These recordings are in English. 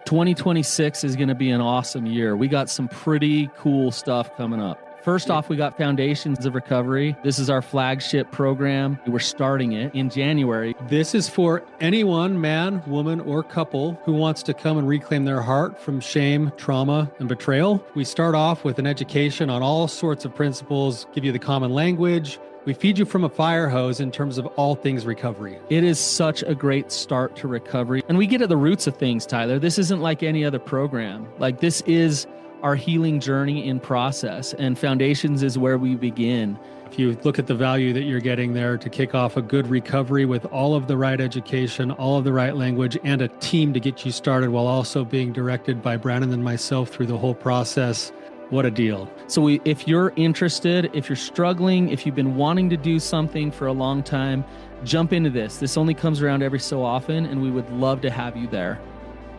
2026 is going to be an awesome year. We got some pretty cool stuff coming up. First off, we got Foundations of Recovery. This is our flagship program. We're starting it in January. This is for anyone, man, woman, or couple who wants to come and reclaim their heart from shame, trauma, and betrayal. We start off with an education on all sorts of principles, give you the common language. We feed you from a fire hose in terms of all things recovery. It is such a great start to recovery. And we get at the roots of things, Tyler. This isn't like any other program. Like, this is our healing journey in process, and Foundations is where we begin. If you look at the value that you're getting there to kick off a good recovery with all of the right education, all of the right language, and a team to get you started while also being directed by Brandon and myself through the whole process, what a deal. So if you're interested, if you're struggling, if you've been wanting to do something for a long time, jump into this. This only comes around every so often, and we would love to have you there.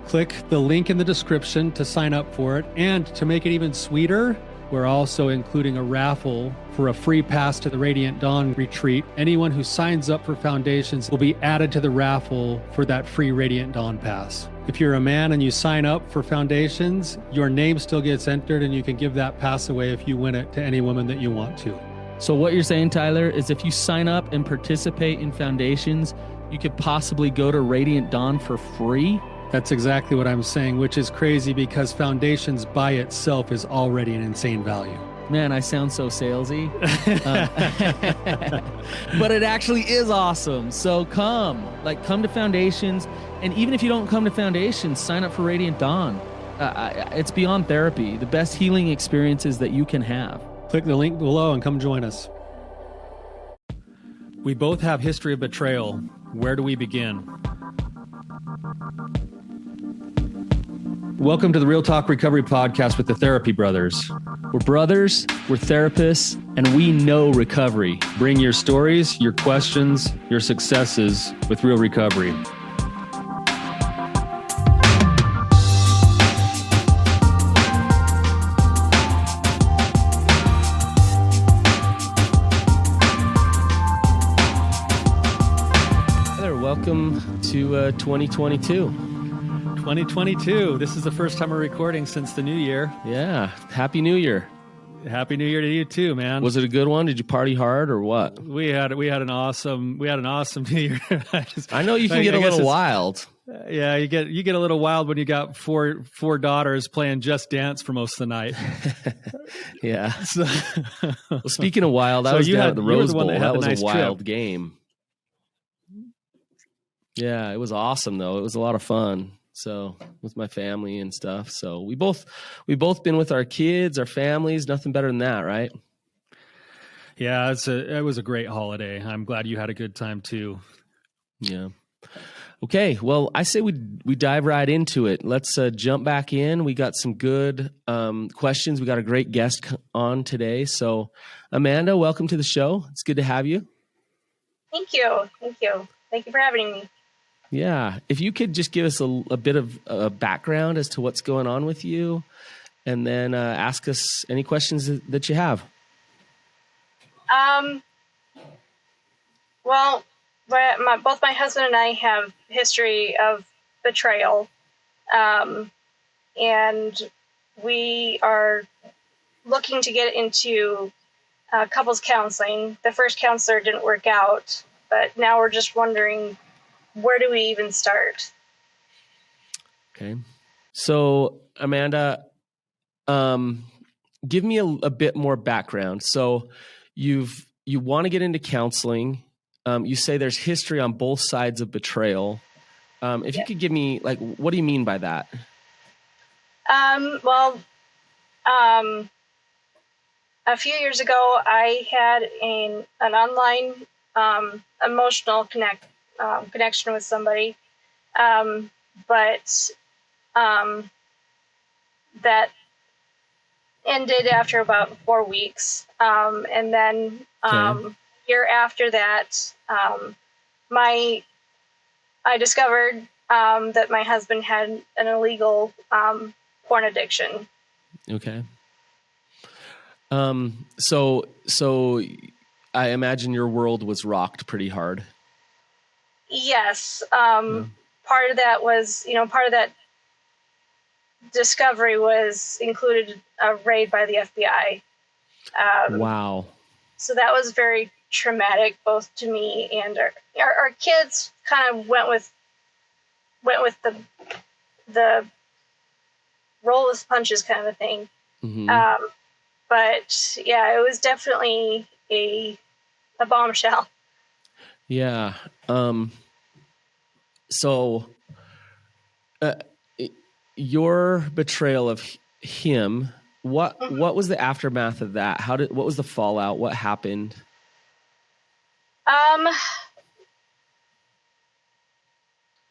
Click the link in the description to sign up for it. And to make it even sweeter, we're also including a raffle for a free pass to the Radiant Dawn retreat. Anyone who signs up for Foundations will be added to the raffle for that free Radiant Dawn pass. If you're a man and you sign up for Foundations, your name still gets entered, and you can give that pass away if you win it to any woman that you want to. So what you're saying, Tyler, is if you sign up and participate in Foundations, you could possibly go to Radiant Dawn for free? That's exactly what I'm saying, which is crazy because Foundations by itself is already an insane value. Man, I sound so salesy. But it actually is awesome. So come to Foundations. And even if you don't come to Foundations, sign up for Radiant Dawn. It's beyond therapy, the best healing experiences that you can have. Click the link below and come join us. We both have history of betrayal. Where do we begin? Welcome to the Real Talk Recovery Podcast with the Therapy Brothers. We're brothers, we're therapists, and we know recovery. Bring your stories, your questions, your successes with real recovery. Welcome to 2022. 2022. This is the first time we're recording since the new year. Yeah. Happy New Year. Happy New Year to you too, man. Was it a good one? Did you party hard or what? We had an awesome New Year. I know you can get a little wild. Yeah, you get a little wild when you got four daughters playing Just Dance for most of the night. Yeah. Well, speaking of wild, I was down at the Rose Bowl. That was a wild game. Yeah, it was awesome though. It was a lot of fun. So with my family and stuff. So we both been with our kids, our families. Nothing better than that, right? Yeah, it was a great holiday. I'm glad you had a good time too. Yeah. Okay. Well, I say we dive right into it. Let's jump back in. We got some good questions. We got a great guest on today. So Amanda, welcome to the show. It's good to have you. Thank you. Thank you for having me. Yeah. If you could just give us a bit of a background as to what's going on with you, and then ask us any questions that you have. Well, both my husband and I have history of betrayal. And we are looking to get into couples counseling. The first counselor didn't work out, but now we're just wondering, where do we even start? Okay. So Amanda, give me a bit more background. So you want to get into counseling. You say there's history on both sides of betrayal. If you could give me, what do you mean by that? A few years ago, I had an online emotional connection with somebody, but that ended after about 4 weeks, and then year after that, I discovered that my husband had an illegal porn addiction. Okay. So I imagine your world was rocked pretty hard. Yes. Part of that was, part of that discovery was included a raid by the FBI. Wow. So that was very traumatic, both to me and our kids. Kind of went with the roll with punches kind of a thing. Mm-hmm. But yeah, it was definitely a bombshell. Yeah. So your betrayal of him, what was the aftermath of that? What was the fallout? What happened?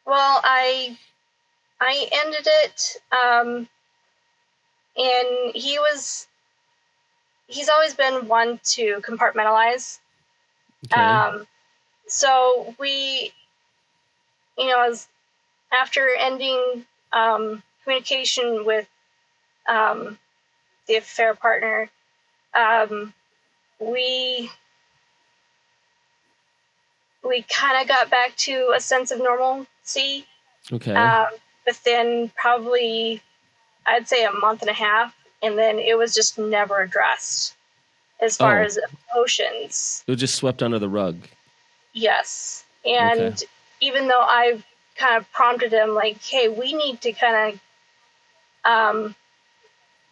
Well, I ended it, and he's always been one to compartmentalize. Okay. So we, as after ending communication with the affair partner, we kind of got back to a sense of normalcy. Okay. Within probably, I'd say, a month and a half, and then it was just never addressed as far as emotions. It was just swept under the rug. Yes. And even though I kind of prompted him, like, hey, we need to kind of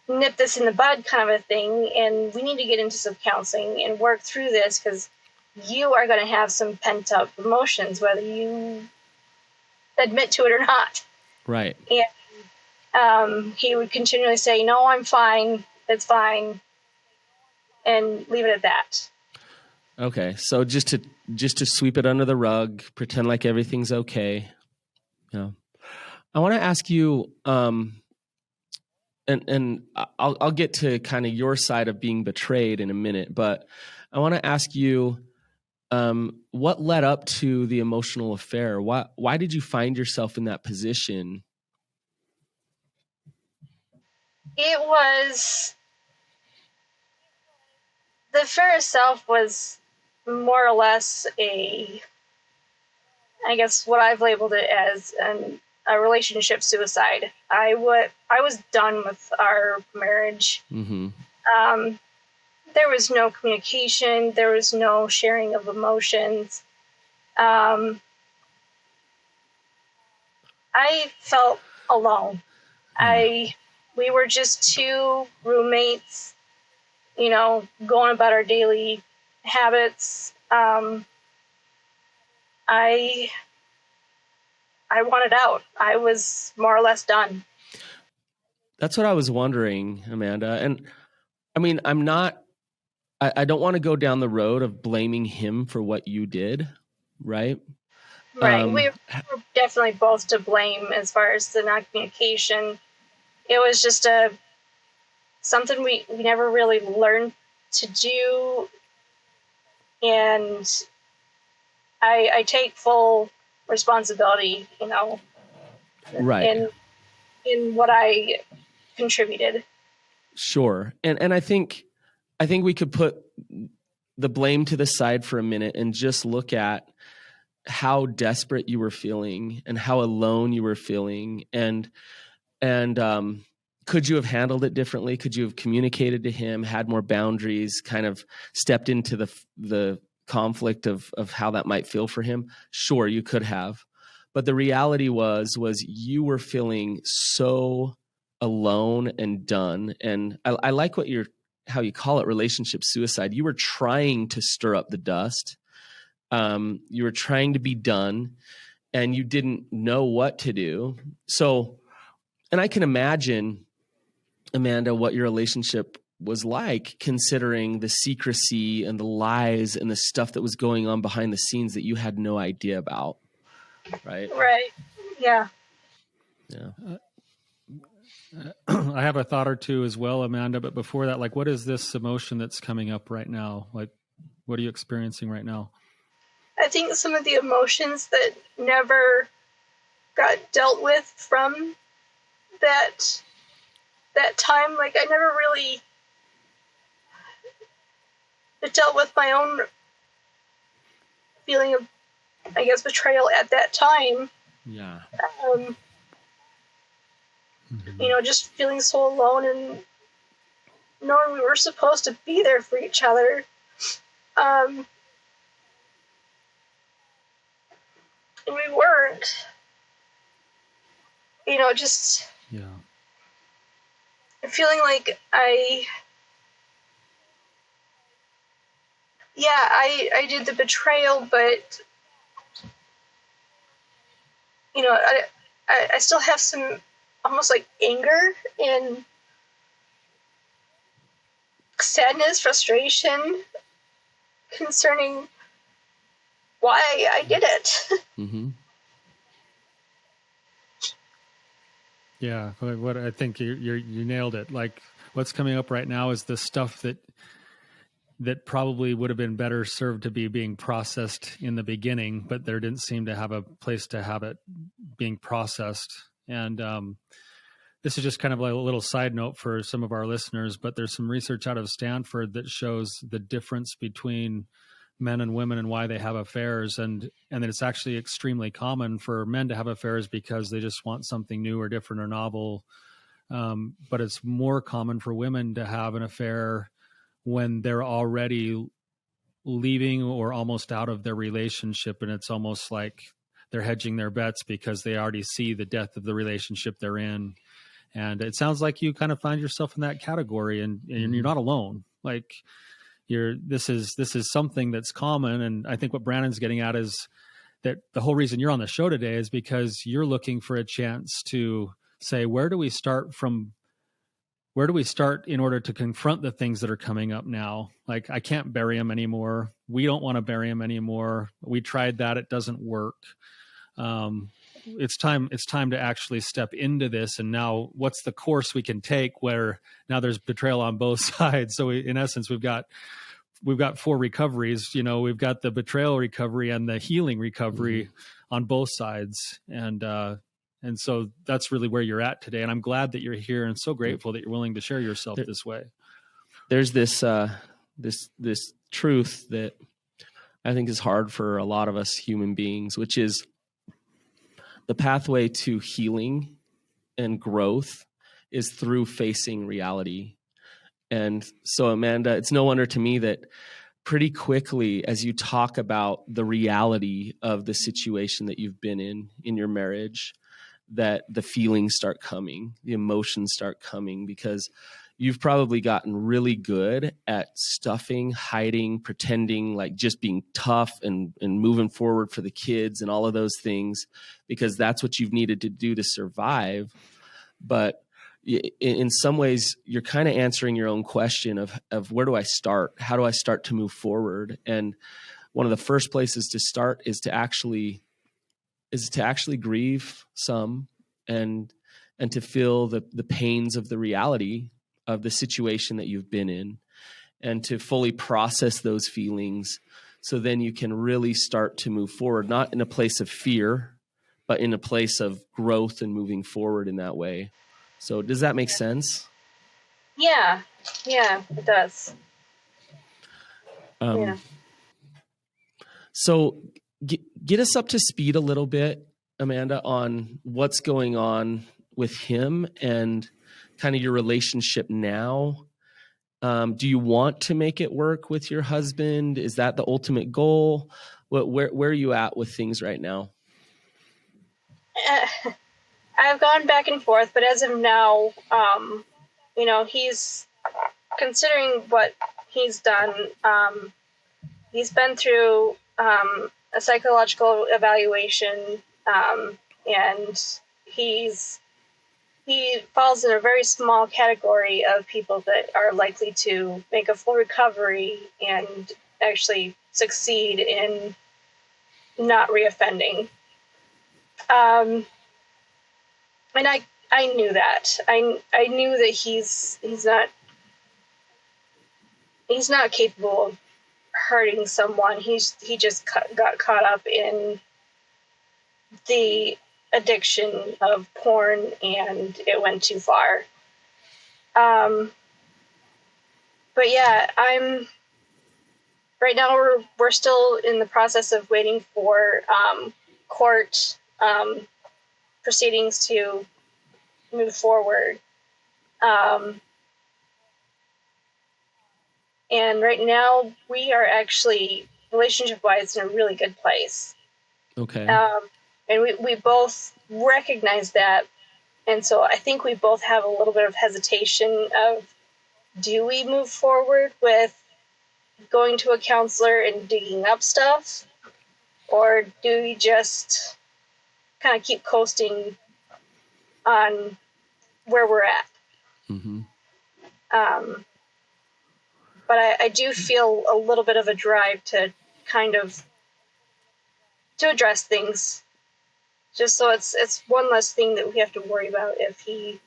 nip this in the bud kind of a thing, and we need to get into some counseling and work through this, because you are going to have some pent-up emotions, whether you admit to it or not. Right. And he would continually say, no, I'm fine, it's fine, and leave it at that. Okay. So just to sweep it under the rug, pretend like everything's okay. Yeah. I want to ask you, and I'll get to kind of your side of being betrayed in a minute, but I want to ask you, what led up to the emotional affair? Why did you find yourself in that position? It was, the affair itself was more or less I guess what I've labeled it as a relationship suicide. I was done with our marriage. Mm-hmm. There was no communication. There was no sharing of emotions. I felt alone. Yeah. We were just two roommates, going about our daily habits. I wanted out. I was more or less done. That's what I was wondering, Amanda. And I mean, I don't want to go down the road of blaming him for what you did, right? Right. We were definitely both to blame as far as the non-communication. It was just something we never really learned to do. And I take full responsibility, Right. in what I contributed. Sure. And I think we could put the blame to the side for a minute and just look at how desperate you were feeling and how alone you were feeling, and could you have handled it differently? Could you have communicated to him, had more boundaries, kind of stepped into the conflict of how that might feel for him? Sure, you could have. But the reality was you were feeling so alone and done. And I like how you call it relationship suicide. You were trying to stir up the dust. You were trying to be done, and you didn't know what to do. So, and I can imagine, Amanda, what your relationship was like, considering the secrecy and the lies and the stuff that was going on behind the scenes that you had no idea about. Right. Right. Yeah. Yeah. I have a thought or two as well, Amanda. But before that, like, what is this emotion that's coming up right now? Like, what are you experiencing right now? I think some of the emotions that never got dealt with from that time, like I never really dealt with my own feeling of, I guess, betrayal at that time. Yeah. Just feeling so alone and knowing we were supposed to be there for each other. And we weren't. Just feeling like I did the betrayal, but I still have some almost like anger and sadness, frustration concerning why I did it. Mm-hmm. Yeah, what I think you nailed it. Like, what's coming up right now is the stuff that probably would have been better served to be being processed in the beginning, but there didn't seem to have a place to have it being processed. And this is just kind of like a little side note for some of our listeners, but there's some research out of Stanford that shows the difference between men and women and why they have affairs, and that it's actually extremely common for men to have affairs because they just want something new or different or novel. But it's more common for women to have an affair when they're already leaving or almost out of their relationship. And it's almost like they're hedging their bets because they already see the death of the relationship they're in. And it sounds like you kind of find yourself in that category, and you're not alone. Like, this is something that's common. And I think what Brandon's getting at is that the whole reason you're on the show today is because you're looking for a chance to say, where do we start in order to confront the things that are coming up now? Like, I can't bury them anymore. We don't want to bury them anymore. We tried that. It doesn't work. It's time to actually step into this. And now what's the course we can take where now there's betrayal on both sides? So in essence, we've got 4 recoveries. We've got the betrayal recovery and the healing recovery on both sides. And so that's really where you're at today. And I'm glad that you're here and so grateful that you're willing to share yourself this way. There's this truth that I think is hard for a lot of us human beings, which is the pathway to healing and growth is through facing reality. And so, Amanda, it's no wonder to me that pretty quickly, as you talk about the reality of the situation that you've been in your marriage, that the feelings start coming, the emotions start coming, because you've probably gotten really good at stuffing, hiding, pretending, like just being tough and moving forward for the kids and all of those things, because that's what you've needed to do to survive. But in some ways, you're kind of answering your own question of where do I start? How do I start to move forward? And one of the first places to start is to actually grieve some and to feel the pains of the reality of the situation that you've been in, and to fully process those feelings. So then you can really start to move forward, not in a place of fear, but in a place of growth and moving forward in that way. So does that make sense? Yeah, it does. Yeah. So get us up to speed a little bit, Amanda, on what's going on with him and kind of your relationship now. Do you want to make it work with your husband? Is that the ultimate goal? Where are you at with things right now? I've gone back and forth, but as of now, he's considering what he's done. He's been through a psychological evaluation, and he falls in a very small category of people that are likely to make a full recovery and actually succeed in not reoffending. And I knew that. I knew that he's not capable of hurting someone. He just got caught up in the addiction of porn, and it went too far. But yeah, right now we're still in the process of waiting for court proceedings to move forward. And right now, we are actually, relationship-wise, in a really good place. Okay. And we both recognize that. And so I think we both have a little bit of hesitation of, do we move forward with going to a counselor and digging up stuff? Or do we just kind of keep coasting on where we're at? Mm-hmm. But I do feel a little bit of a drive to kind of to address things, just so it's one less thing that we have to worry about if he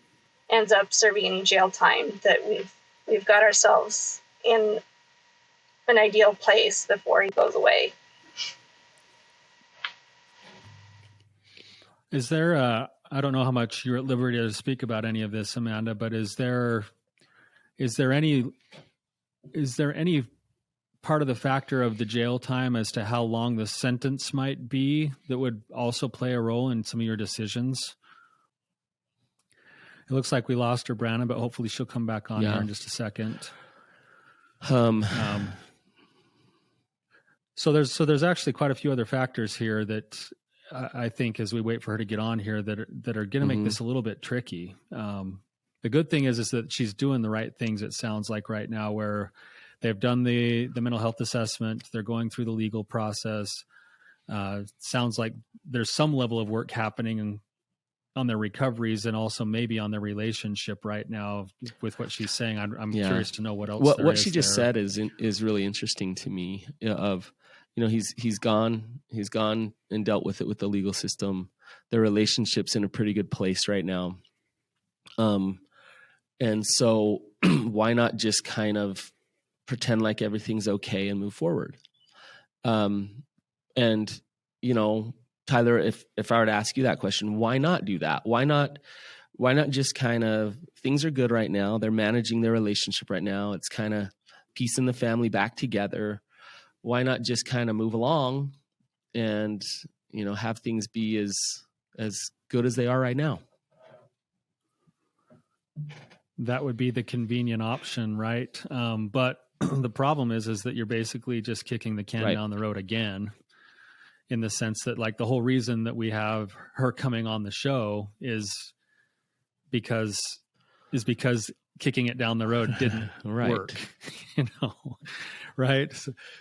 ends up serving any jail time, that we've got ourselves in an ideal place before he goes away. Is there I don't know how much you're at liberty to speak about any of this, Amanda, but is there any part of the factor of the jail time as to how long the sentence might be that would also play a role in some of your decisions? It looks like we lost her, Brandon, but hopefully she'll come back on here in just a second. So there's actually quite a few other factors here that I think, as we wait for her to get on here, that are going to make this a little bit tricky. The good thing is that she's doing the right things, it sounds like, right now, where they've done the mental health assessment. They're going through the legal process. Sounds like there's some level of work happening on their recoveries and also maybe on their relationship right now with what she's saying. I'm curious to know what else. What she just said is really interesting to me. Of, he's gone and dealt with it with the legal system. Their relationship's in a pretty good place right now. And so why not just kind of pretend like everything's okay and move forward? And, Tyler, if I were to ask you that question, why not do that? Why not just kind of, things are good right now. They're managing their relationship right now. It's kind of piecing the family back together. Why not just kind of move along and, have things be as good as they are right now? That would be the convenient option, right? But the problem is that you're basically just kicking the can down the road again, in the sense that, like, the whole reason that we have her coming on the show is because kicking it down the road didn't work, right?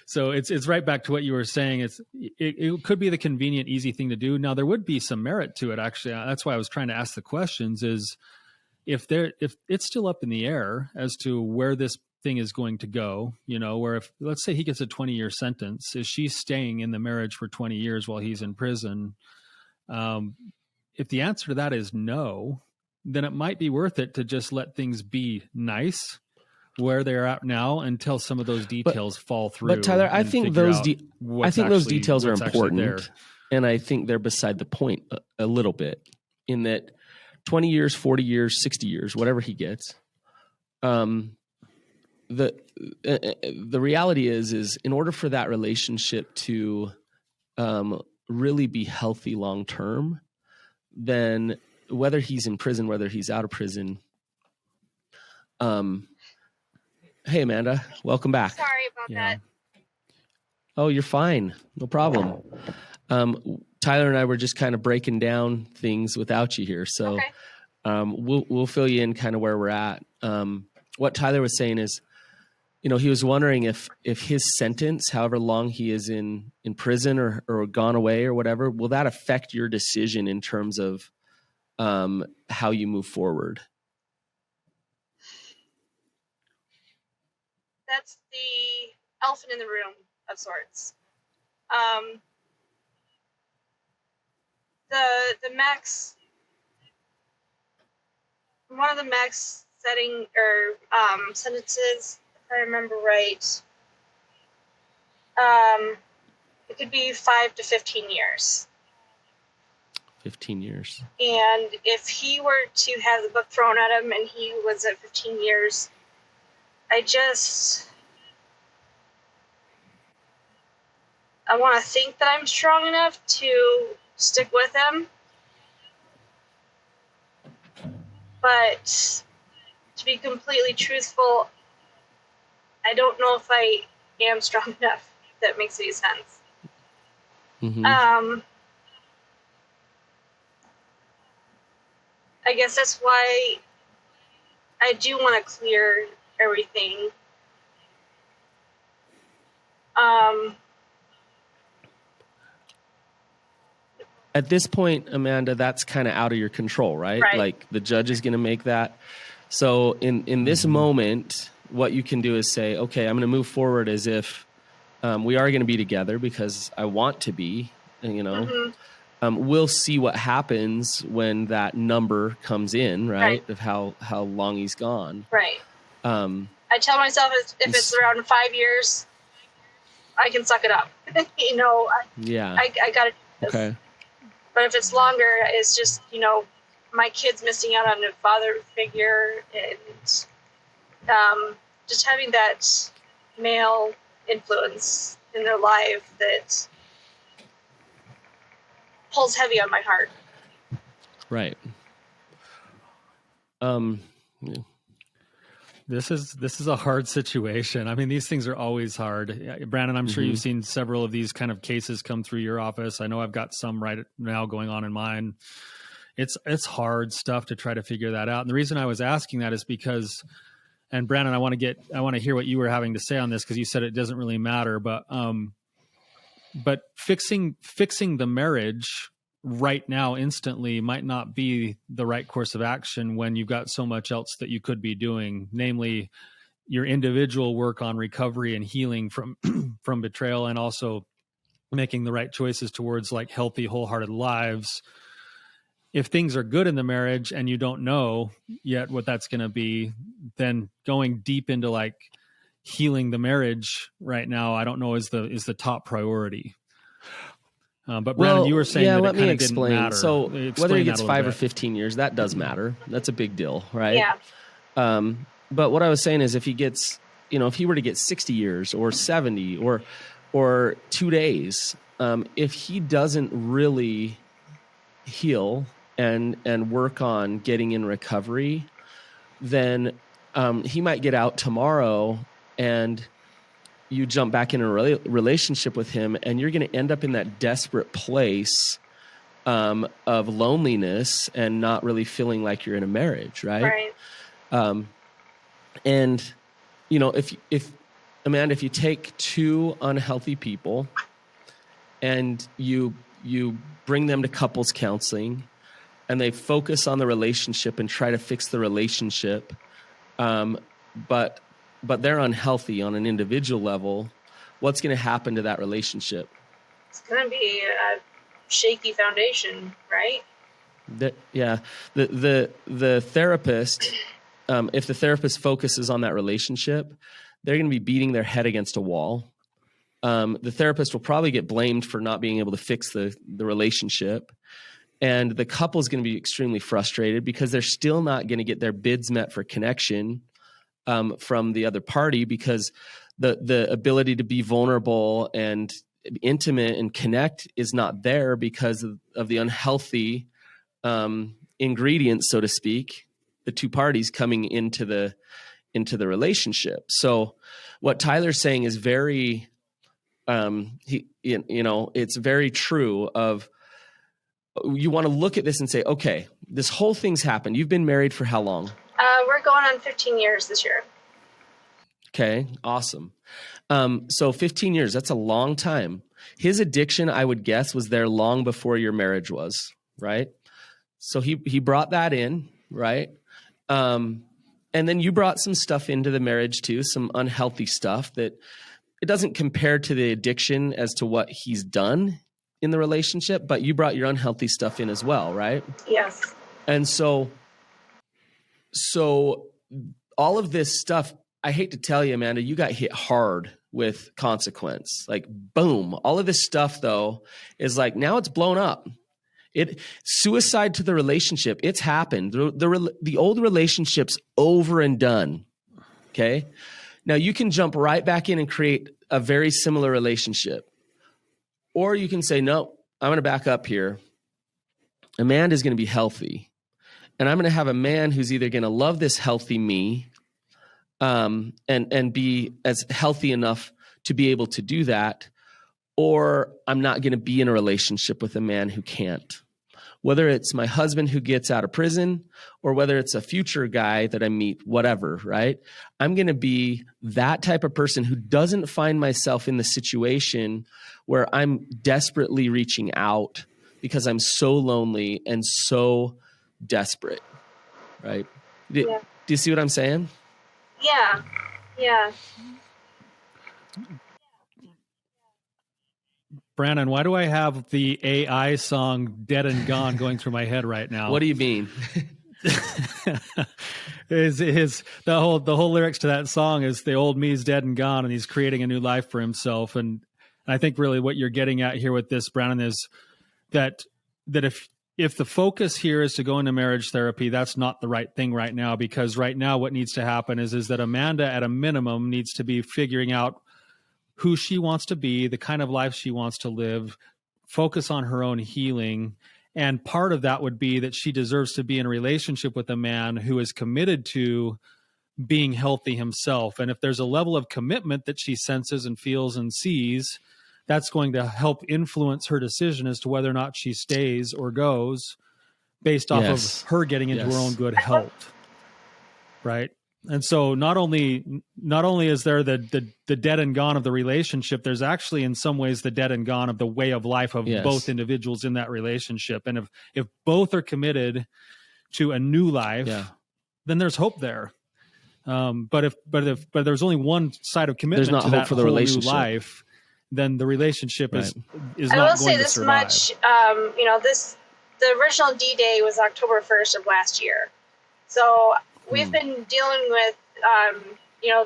So it's right back to what you were saying. It could be the convenient, easy thing to do. Now, there would be some merit to it, actually. That's why I was trying to ask the questions, is if it's still up in the air as to where this thing is going to go, where, if, let's say, he gets a 20-year sentence, is she staying in the marriage for 20 years while he's in prison? If the answer to that is no, then it might be worth it to just let things be nice where they're at now until some of those details fall through. But Tyler, I think those details are important, and I think they're beside the point a little bit, in that 20 years, 40 years, 60 years, whatever he gets, the reality is in order for that relationship to really be healthy long term, then whether he's in prison, whether he's out of prison. Hey, Amanda, welcome back. Sorry about that. Oh, you're fine. No problem. Tyler and I were just kind of breaking down things without you here. So we'll fill you in kind of where we're at. What Tyler was saying is, he was wondering if his sentence, however long he is in prison or gone away or whatever, will that affect your decision in terms of how you move forward? That's the elephant in the room of sorts. The max, one of the max setting or sentences, if I remember right, it could be 5 to 15 years. 15 years. And if he were to have the book thrown at him and he was at 15 years, I want to think that I'm strong enough to stick with him. But to be completely truthful, I don't know if I am strong enough, if that makes any sense. Mm-hmm. I guess that's why I do want to clear everything. At this point, Amanda, that's kind of out of your control, right? Right. Like the judge is going to make that. So in this moment, what you can do is say, okay, I'm going to move forward as if we are going to be together because I want to be, you know. Mm-hmm. We'll see what happens when that number comes in, right? Of how long he's gone. Right. I tell myself if it's around 5 years, I can suck it up. You know, I got to do this. Okay. But if it's longer, it's just, you know, my kid's missing out on a father figure, and just having that male influence in their life that pulls heavy on my heart. Right. Yeah. This is a hard situation. I mean, these things are always hard. Brandon, I'm sure you've seen several of these kind of cases come through your office. I know I've got some right now going on in mine. It's hard stuff to try to figure that out. And the reason I was asking that is because, and Brandon, I want to hear what you were having to say on this, because you said it doesn't really matter, but fixing the marriage right now instantly might not be the right course of action when you've got so much else that you could be doing, namely your individual work on recovery and healing from from betrayal, and also making the right choices towards like healthy, wholehearted lives. If things are good in the marriage and you don't know yet what that's going to be, then going deep into like healing the marriage right now, I don't know is the top priority. But Brandon, you were saying that it kind of didn't matter. So whether he gets 5 or 15 years, that does matter. That's a big deal, right? Yeah. But what I was saying is, if he gets, if he were to get 60 years or 70 or 2 days, if he doesn't really heal and work on getting in recovery, then he might get out tomorrow and you jump back in a relationship with him, and you're going to end up in that desperate place of loneliness and not really feeling like you're in a marriage, right? Right. And if Amanda, if you take two unhealthy people and you bring them to couples counseling, and they focus on the relationship and try to fix the relationship, but they're unhealthy on an individual level, what's going to happen to that relationship? It's going to be a shaky foundation, right? The therapist, if the therapist focuses on that relationship, they're going to be beating their head against a wall. The therapist will probably get blamed for not being able to fix the relationship. And the couple is going to be extremely frustrated because they're still not going to get their bids met for connection from the other party, because the ability to be vulnerable and intimate and connect is not there because of the unhealthy ingredients, so to speak, the two parties coming into the relationship. So what Tyler's saying is very, it's very true. Of, you want to look at this and say, okay, this whole thing's happened. You've been married for how long? We're going on 15 years this year. Okay, awesome. So 15 years, that's a long time. His addiction, I would guess, was there long before your marriage was, right? So he brought that in, right? And then you brought some stuff into the marriage too, some unhealthy stuff that it doesn't compare to the addiction as to what he's done in the relationship, but you brought your unhealthy stuff in as well, right? Yes. And so all of this stuff, I hate to tell you, Amanda, you got hit hard with consequence. Like, boom. All of this stuff, though, is like, now it's blown up. Suicide to the relationship. It's happened. The old relationship's over and done. Okay. Now you can jump right back in and create a very similar relationship. Or you can say, no, I'm going to back up here. Amanda's going to be healthy. and I'm going to have a man who's either going to love this healthy me, and be as healthy enough to be able to do that, or I'm not going to be in a relationship with a man who can't. Whether it's my husband who gets out of prison or whether it's a future guy that I meet, whatever, right? I'm going to be that type of person who doesn't find myself in the situation where I'm desperately reaching out because I'm so lonely and so desperate, right? Do you see what I'm saying? Yeah. Yeah. Brandon, why do I have the AI song Dead and Gone going through my head right now? What do you mean? The whole lyrics to that song is the old me's dead and gone, and he's creating a new life for himself. And I think really what you're getting at here with this, Brandon, is that if the focus here is to go into marriage therapy, that's not the right thing right now, because right now what needs to happen is that Amanda at a minimum needs to be figuring out who she wants to be, the kind of life she wants to live, focus on her own healing. And part of that would be that she deserves to be in a relationship with a man who is committed to being healthy himself. And if there's a level of commitment that she senses and feels and sees, that's going to help influence her decision as to whether or not she stays or goes based off of her getting into her own good health. Right. And so not only is there the dead and gone of the relationship, there's actually in some ways the dead and gone of the way of life of both individuals in that relationship. And if both are committed to a new life, then there's hope there. But if there's only one side of commitment there's not to hope that for the whole relationship. New life, then the relationship is I not will say going to this survive. much. The original D-Day was October 1st of last year. So we've been dealing with,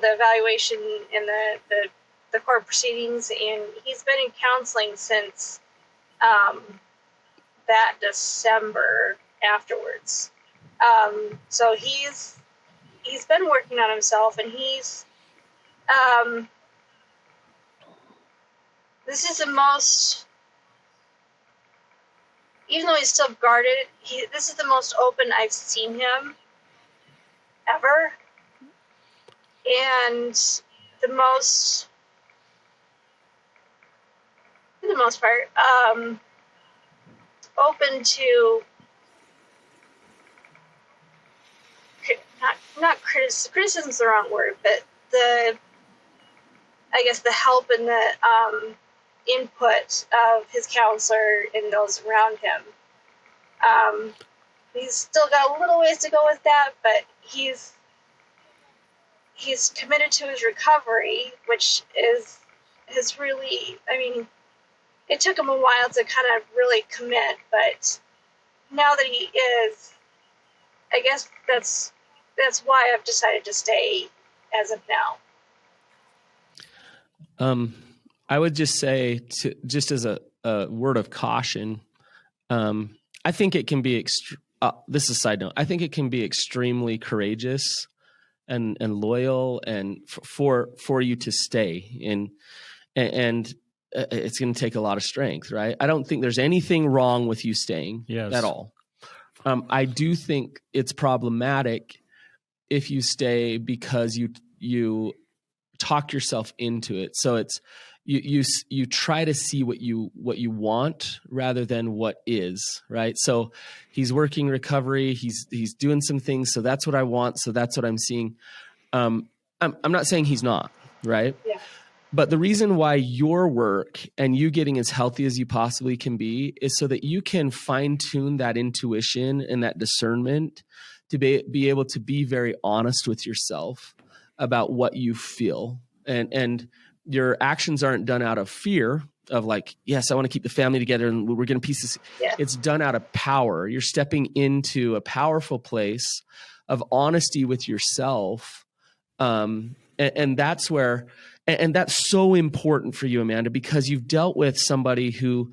the evaluation and the court proceedings, and he's been in counseling since that December afterwards. So he's been working on himself, and he's this is the most, even though he's still guarded, this is the most open I've seen him ever. And for the most part, open to not criticism. Criticism is the wrong word, but the help and the input of his counselor and those around him. He's still got a little ways to go with that, but he's committed to his recovery, which is really, it took him a while to kind of really commit, but now that he is, I guess that's why I've decided to stay as of now. I would just say, just as a word of caution, I think it can be this is a side note. I think it can be extremely courageous and loyal and for you to stay in, and it's going to take a lot of strength, right? I don't think there's anything wrong with you staying at all. I do think it's problematic if you stay because you talk yourself into it. So it's you try to see what you want rather than what is, right? So he's working recovery, he's doing some things, so that's what I want, so that's what I'm seeing. I'm not saying he's not, right? Yeah. But the reason why your work and you getting as healthy as you possibly can be is so that you can fine-tune that intuition and that discernment to be able to be very honest with yourself about what you feel. And your actions aren't done out of fear of like, yes, I want to keep the family together and we're going to piece this. Yeah. It's done out of power. You're stepping into a powerful place of honesty with yourself. And that's where, and that's so important for you, Amanda, because you've dealt with somebody who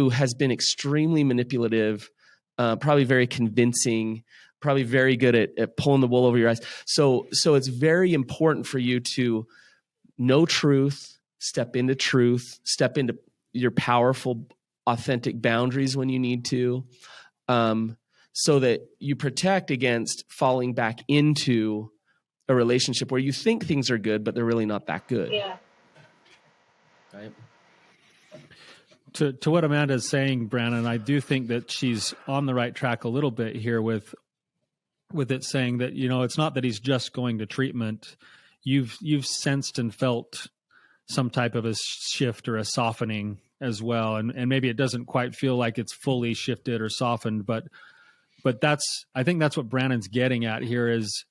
has been extremely manipulative, probably very convincing, probably very good at pulling the wool over your eyes. So it's very important for you to know truth, step into your powerful, authentic boundaries when you need to, so that you protect against falling back into a relationship where you think things are good, but they're really not that good. Yeah. Right. To what Amanda is saying, Brandon, I do think that she's on the right track a little bit here with it saying that, it's not that he's just going to treatment. You've sensed and felt some type of a shift or a softening as well. And maybe it doesn't quite feel like it's fully shifted or softened, but I think that's what Brandon's getting at here, is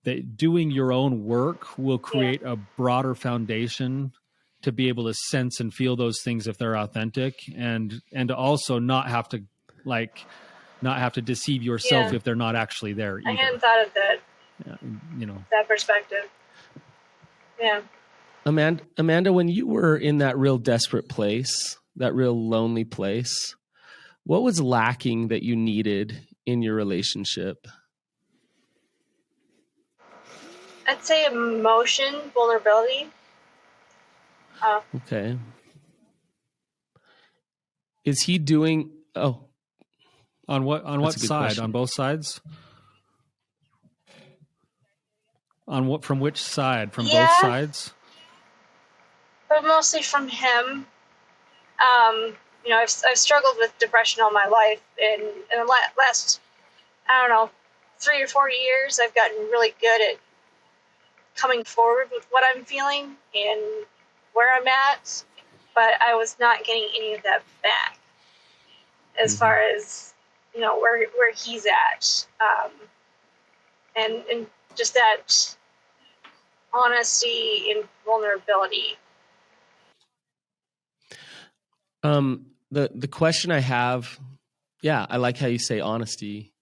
that doing your own work will create a broader foundation to be able to sense and feel those things if they're authentic, and to also not have to deceive yourself if they're not actually there either. I hadn't thought of that. Yeah, that perspective. Yeah. Amanda, when you were in that real desperate place, that real lonely place, what was lacking that you needed in your relationship? I'd say emotion, vulnerability. Okay. Is he doing? Oh, on what side? Question. On both sides? From which side? From both sides? But mostly from him. I've struggled with depression all my life, and in the last, 3 or 4 years, I've gotten really good at coming forward with what I'm feeling and where I'm at, but I was not getting any of that back as far as, where he's at. And just that honesty and vulnerability. The question I have, I like how you say honesty.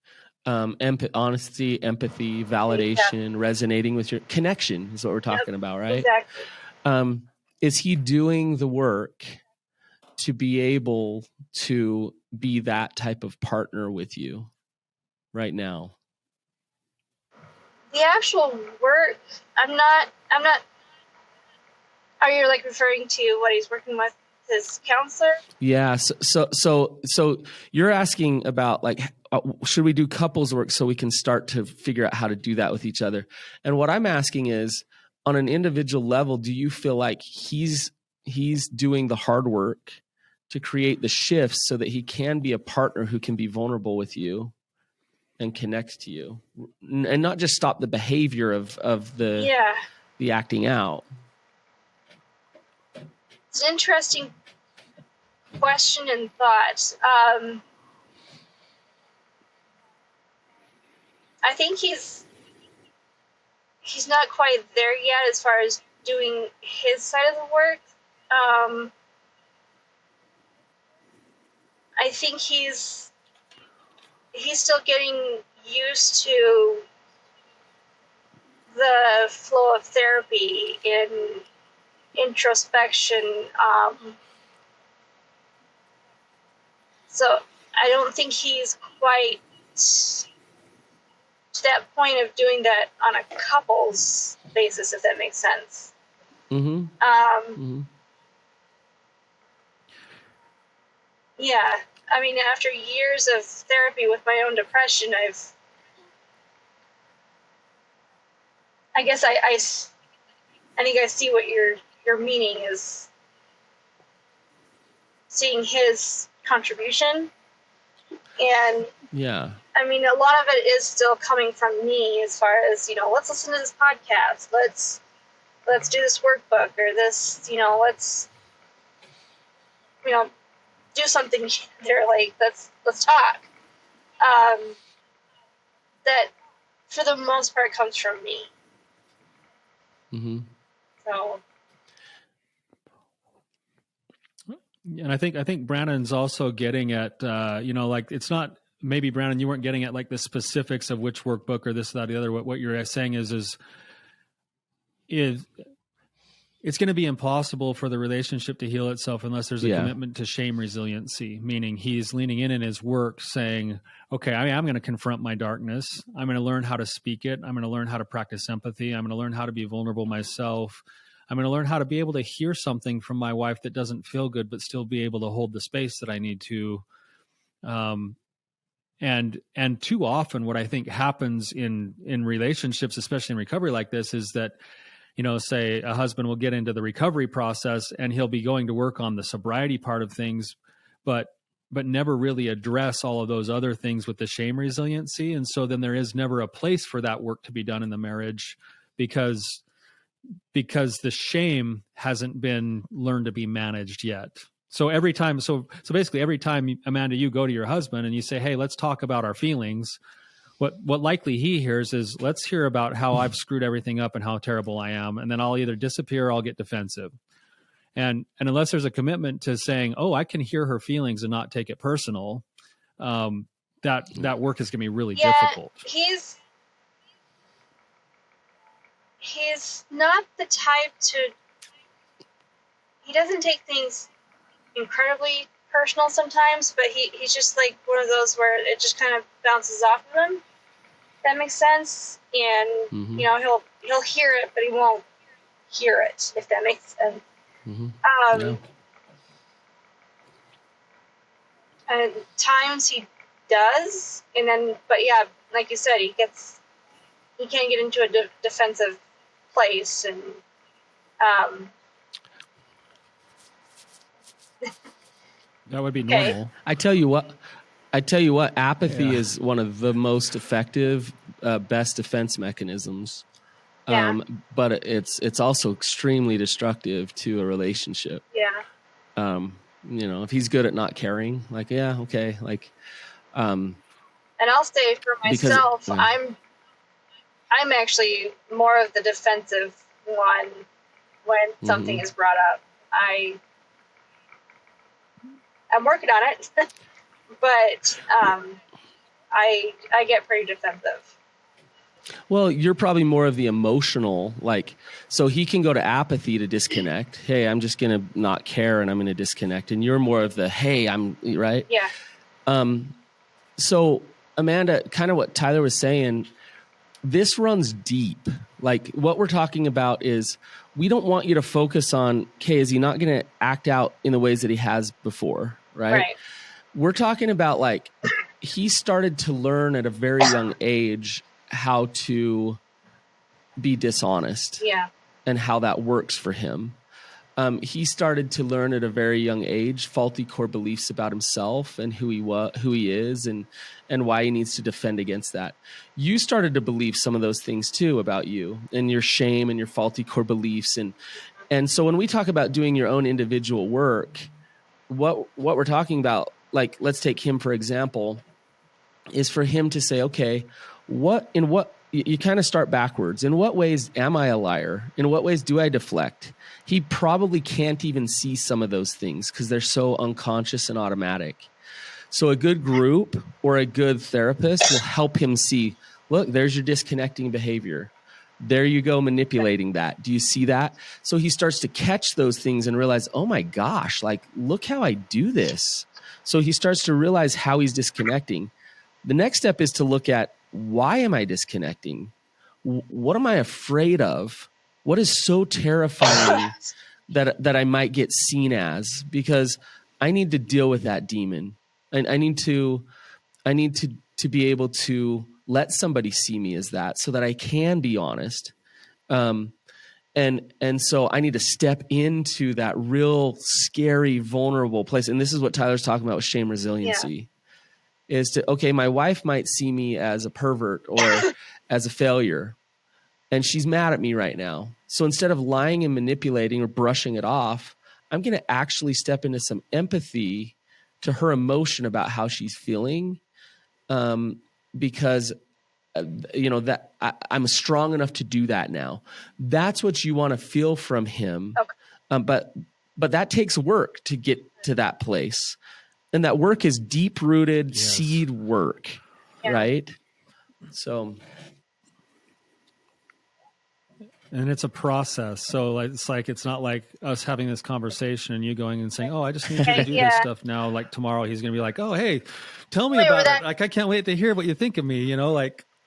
Honesty, empathy, validation, resonating with your connection is what we're talking about, right? Exactly. Is he doing the work to be able to be that type of partner with you right now? The actual work, I'm not. Are you referring to what he's working with his counselor? Yeah. So you're asking about should we do couples work so we can start to figure out how to do that with each other? And what I'm asking is, on an individual level, do you feel like he's doing the hard work to create the shifts so that he can be a partner who can be vulnerable with you and connect to you, and not just stop the behavior of the acting out? It's an interesting question and thought. I think he's not quite there yet as far as doing his side of the work. I think he's still getting used to the flow of therapy in introspection. So I don't think he's quite to that point of doing that on a couples basis, if that makes sense. Yeah. I mean, after years of therapy with my own depression, I guess I think I see what your meaning is, seeing his contribution. And I mean, a lot of it is still coming from me as far as, let's listen to this podcast. Let's do this workbook, or this, let's, do something there. Let's talk. That for the most part comes from me. So. And I think Brandon's also getting at, it's not, maybe Brandon, you weren't getting at the specifics of which workbook or this, that, the other. What you're saying is it's going to be impossible for the relationship to heal itself unless there's a commitment to shame resiliency, meaning he's leaning in his work saying, okay, I'm going to confront my darkness. I'm going to learn how to speak it. I'm going to learn how to practice empathy. I'm going to learn how to be vulnerable myself. I'm going to learn how to be able to hear something from my wife that doesn't feel good, but still be able to hold the space that I need to. And too often what I think happens in relationships, especially in recovery like this, is that, say a husband will get into the recovery process and he'll be going to work on the sobriety part of things, but never really address all of those other things with the shame resiliency. And so then there is never a place for that work to be done in the marriage because the shame hasn't been learned to be managed yet. So basically every time, Amanda, you go to your husband and you say, hey, let's talk about our feelings, what likely he hears is, let's hear about how I've screwed everything up and how terrible I am. And then I'll either disappear or I'll get defensive. And unless there's a commitment to saying, oh, I can hear her feelings and not take it personal, that work is going to be really difficult. He's not the type he doesn't take things incredibly personal sometimes, but he's just like one of those where it just kind of bounces off of him. That makes sense. And, he'll hear it, but he won't hear it, if that makes sense. Yeah. And times he does, and then, but yeah, like you said, he can get into a defensive place, and that would be normal. I tell you what, apathy is one of the most effective, best defense mechanisms. But it's also extremely destructive to a relationship. Yeah. If he's good at not caring, and I'll say for myself, I'm actually more of the defensive one when something is brought up. I'm working on it, but I get pretty defensive. Well, you're probably more of the emotional, so he can go to apathy to disconnect. Hey, I'm just going to not care and I'm going to disconnect. And you're more of the, hey, I'm right. Yeah. So Amanda, kind of what Tyler was saying, this runs deep. What we're talking about is we don't want you to focus on, okay, is he not going to act out in the ways that he has before? Right. We're talking about he started to learn at a very young age how to be dishonest, and how that works for him. He started to learn at a very young age faulty core beliefs about himself and who he is, and why he needs to defend against that. You started to believe some of those things too about you and your shame and your faulty core beliefs, and so when we talk about doing your own individual work, what we're talking about, let's take him for example, is for him to say, okay, you kind of start backwards. In what ways am I a liar? In what ways do I deflect? He probably can't even see some of those things because they're so unconscious and automatic. So a good group or a good therapist will help him see, look, there's your disconnecting behavior. There you go, manipulating that. Do you see that? So he starts to catch those things and realize, oh my gosh, look how I do this. So he starts to realize how he's disconnecting. The next step is to look at, why am I disconnecting? What am I afraid of? What is so terrifying that I might get seen as? Because I need to deal with that demon. And I need to be able to let somebody see me as that so that I can be honest. And so I need to step into that real scary, vulnerable place. And this is what Tyler's talking about with shame resiliency. Yeah. Is to, okay, my wife might see me as a pervert or as a failure, and she's mad at me right now. So instead of lying and manipulating or brushing it off, I'm going to actually step into some empathy to her emotion about how she's feeling, because that I'm strong enough to do that now. That's what you want to feel from him. Okay. But that takes work to get to that place. And that work is deep-rooted seed work, right? So, and it's a process. So it's not like us having this conversation and you going and saying, "Oh, I just need you to do this stuff now." Tomorrow, he's going to be like, "Oh, hey, tell me about it. I can't wait to hear what you think of me."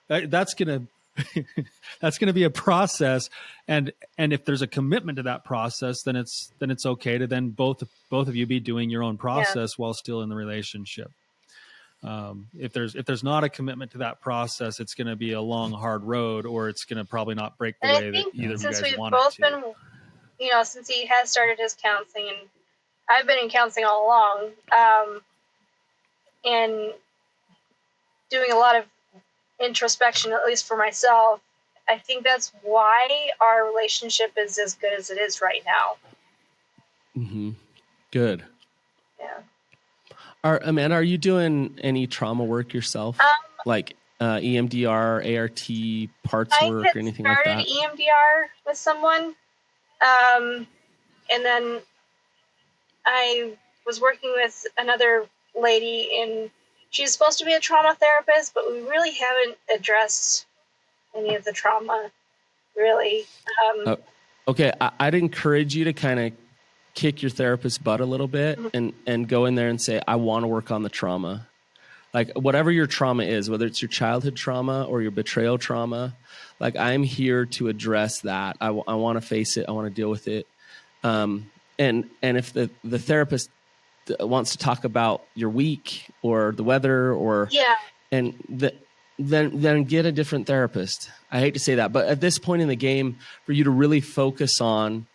That's gonna be a process. And if there's a commitment to that process, then it's okay to then both of you be doing your own process while still in the relationship. If there's not a commitment to that process, it's going to be a long, hard road, or it's going to probably not break the way that either of you guys want it to. Since we've both been, since he has started his counseling, and I've been in counseling all along, and doing a lot of introspection, at least for myself, I think that's why our relationship is as good as it is right now. Mm-hmm. Good. Yeah. Amanda, are you doing any trauma work yourself? Like EMDR, ART, parts work, or anything like that? I had started EMDR with someone, and then I was working with another lady, and she's supposed to be a trauma therapist, but we really haven't addressed any of the trauma, really. Okay, I'd encourage you to kind of kick your therapist's butt a little bit and go in there and say, I want to work on the trauma. Like whatever your trauma is, whether it's your childhood trauma or your betrayal trauma, like I'm here to address that. I want to face it. I want to deal with it. And if the therapist wants to talk about your week or the weather or then get a different therapist. I hate to say that, but at this point in the game, for you to really focus on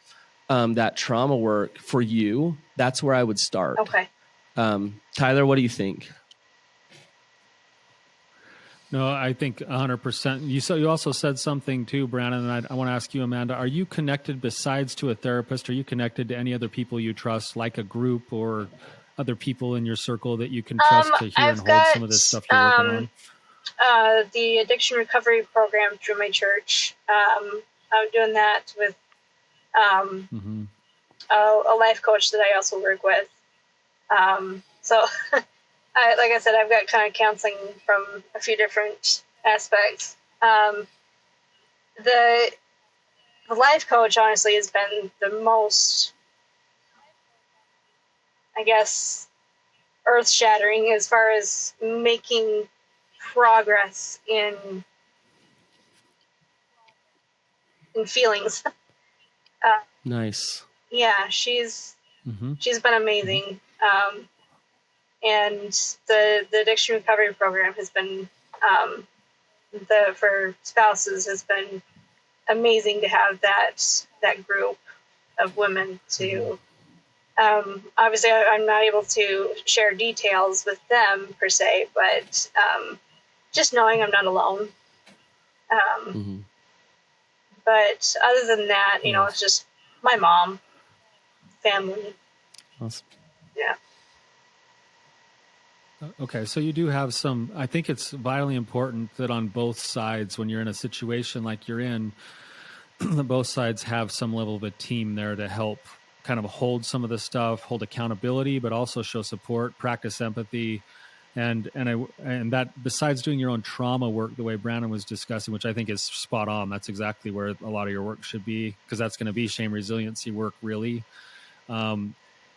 that trauma work for you, that's where I would start. Okay. Tyler, what do you think? No, I think 100%. You also said something too, Brandon, and I want to ask you, Amanda, are you connected besides to a therapist? Are you connected to any other people you trust, like a group or other people in your circle that you can trust to hear and hold some of this stuff you're working on? The addiction recovery program through my church. I'm doing that with a life coach that I also work with. So, like I said, I've got kind of counseling from a few different aspects. The life coach, honestly, has been the most, I guess, earth-shattering as far as making progress in feelings. Nice. Yeah, she's been amazing. And the addiction recovery program has been, for spouses has been amazing to have that group of women to, obviously I'm not able to share details with them per se, but, just knowing I'm not alone. But other than that, it's just my mom, family. Awesome. Yeah. Okay, so you do have some, I think it's vitally important that on both sides, when you're in a situation like you're in, both sides have some level of a team there to help kind of hold some of the stuff, hold accountability, but also show support, practice empathy. And that besides doing your own trauma work, the way Brandon was discussing, which I think is spot on, that's exactly where a lot of your work should be, because that's going to be shame resiliency work, really,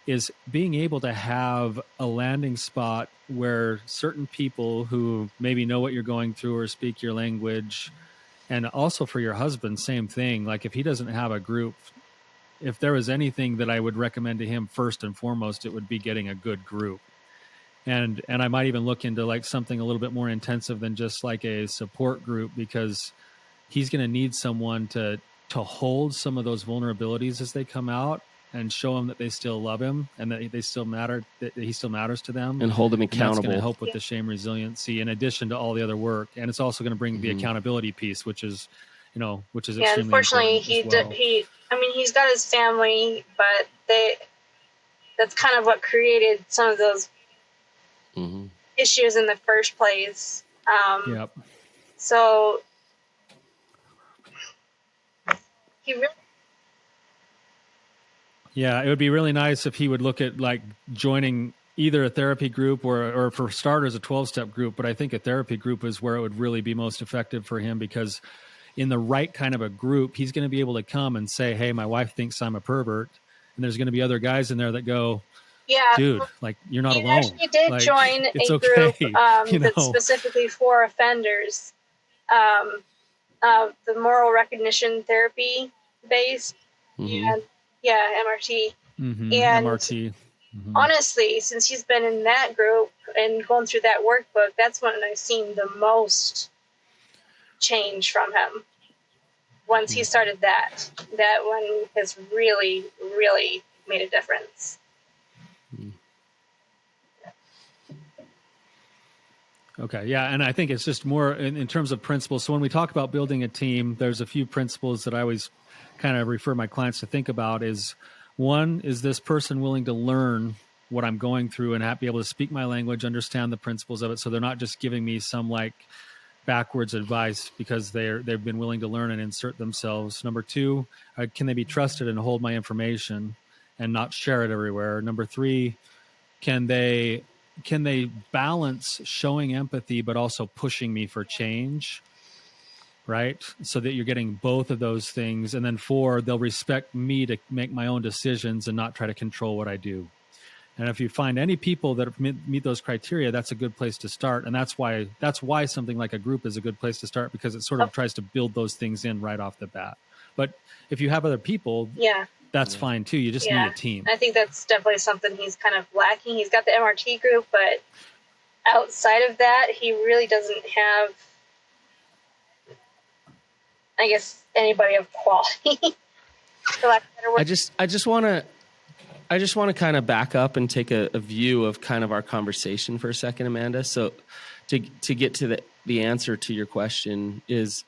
is being able to have a landing spot where certain people who maybe know what you're going through or speak your language, and also for your husband, same thing. Like if he doesn't have a group, if there was anything that I would recommend to him first and foremost, it would be getting a good group. And I might even look into like something a little bit more intensive than just like a support group, because he's going to need someone to hold some of those vulnerabilities as they come out and show him that they still love him and that they still matter, that he still matters to them, and hold him accountable. And that's going to help with the shame resiliency in addition to all the other work. And it's also going to bring the accountability piece, which is extremely unfortunately important he's got his family, but that's kind of what created some of those issues in the first place. So he really. Yeah, it would be really nice if he would look at like joining either a therapy group or for starters, a 12-step group. But I think a therapy group is where it would really be most effective for him, because in the right kind of a group, he's going to be able to come and say, hey, my wife thinks I'm a pervert. And there's going to be other guys in there that go, dude, like you're not alone. He actually did join a group that's specifically for offenders, the moral recognition therapy base. And MRT. And MRT. honestly, since he's been in that group, and going through that workbook, that's when I've seen the most change from him. Once he started that one has really, really made a difference. Okay. Yeah. And I think it's just more in terms of principles. So when we talk about building a team, there's a few principles that I always kind of refer my clients to think about is, one, is this person willing to learn what I'm going through and be able to speak my language, understand the principles of it. So they're not just giving me some like backwards advice because they've been willing to learn and insert themselves. Number two, can they be trusted and hold my information and not share it everywhere? Number three, can they balance showing empathy but also pushing me for change, right? So that you're getting both of those things. And then four, they'll respect me to make my own decisions and not try to control what I do. And if you find any people that meet those criteria, that's a good place to start. And that's why something like a group is a good place to start, because it sort of tries to build those things in right off the bat. But if you have other people, that's fine too. You just need a team. I think that's definitely something he's kind of lacking. He's got the MRT group, but outside of that, he really doesn't have, I guess, anybody of quality. For lack of a better word. I just want to kind of back up and take a view of kind of our conversation for a second, Amanda. So to get to the answer to your question is,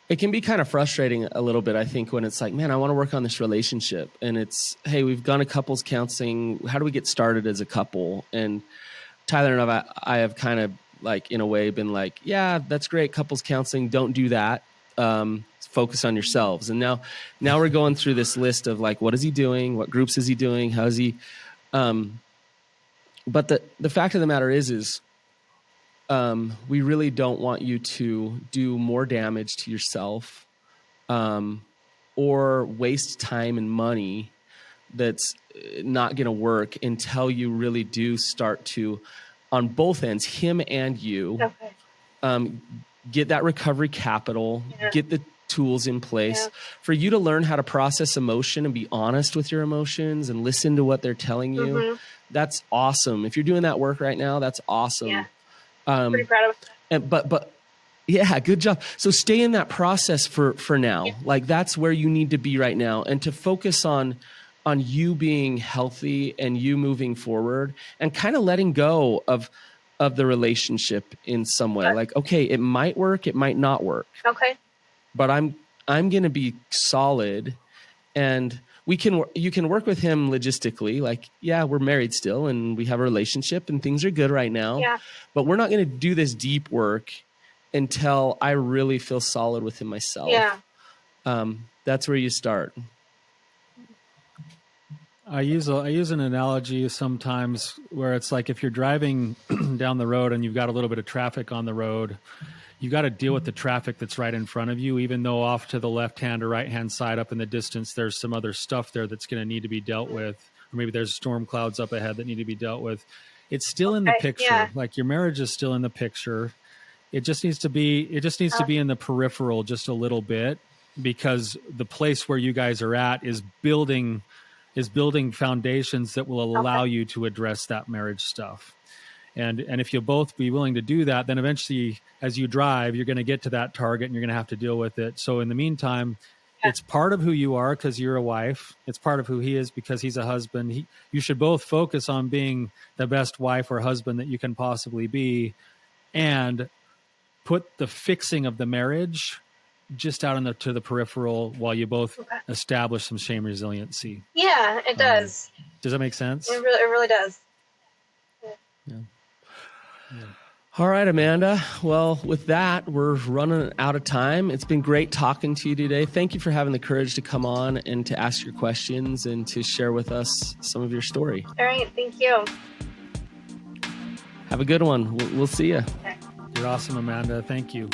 it can be kind of frustrating a little bit, I think, when it's like, man, I want to work on this relationship. And it's, hey, we've gone to couples counseling. How do we get started as a couple? And Tyler and I have kind of like, in a way, been like, yeah, that's great. Couples counseling, don't do that. Focus on yourselves. And now we're going through this list of like, what is he doing? What groups is he doing? How is he? But the fact of the matter is we really don't want you to do more damage to yourself, or waste time and money that's not going to work until you really do start to, on both ends, him and you, get that recovery capital, get the tools in place for you to learn how to process emotion and be honest with your emotions and listen to what they're telling you. Mm-hmm. That's awesome. If you're doing that work right now, that's awesome. Yeah. Pretty proud of it. But yeah, good job. So stay in that process for now. Yeah. Like that's where you need to be right now, and to focus on you being healthy and you moving forward and kind of letting go of the relationship in some way. Like, okay, it might work, it might not work. Okay. But I'm going to be solid, and you can work with him logistically. Like, yeah, we're married still and we have a relationship and things are good right now. Yeah. But we're not going to do this deep work until I really feel solid within myself. Yeah. That's where you start. I use an analogy sometimes where it's like if you're driving down the road and you've got a little bit of traffic on the road, you got to deal with the traffic that's right in front of you, even though off to the left-hand or right-hand side up in the distance, there's some other stuff there that's going to need to be dealt with. Or maybe there's storm clouds up ahead that need to be dealt with. It's still in the picture. Yeah. Like your marriage is still in the picture. It just needs to be to be in the peripheral just a little bit, because the place where you guys are at is building foundations that will allow you to address that marriage stuff. And if you'll both be willing to do that, then eventually as you drive, you're going to get to that target and you're going to have to deal with it. So in the meantime, it's part of who you are because you're a wife. It's part of who he is because he's a husband. You should both focus on being the best wife or husband that you can possibly be, and put the fixing of the marriage just out to the peripheral while you both establish some shame resiliency. Yeah, it does. Does that make sense? It really does. Yeah. All right, Amanda. Well, with that, we're running out of time. It's been great talking to you today. Thank you for having the courage to come on and to ask your questions and to share with us some of your story. All right. Thank you. Have a good one. We'll see you. Okay. You're awesome, Amanda. Thank you.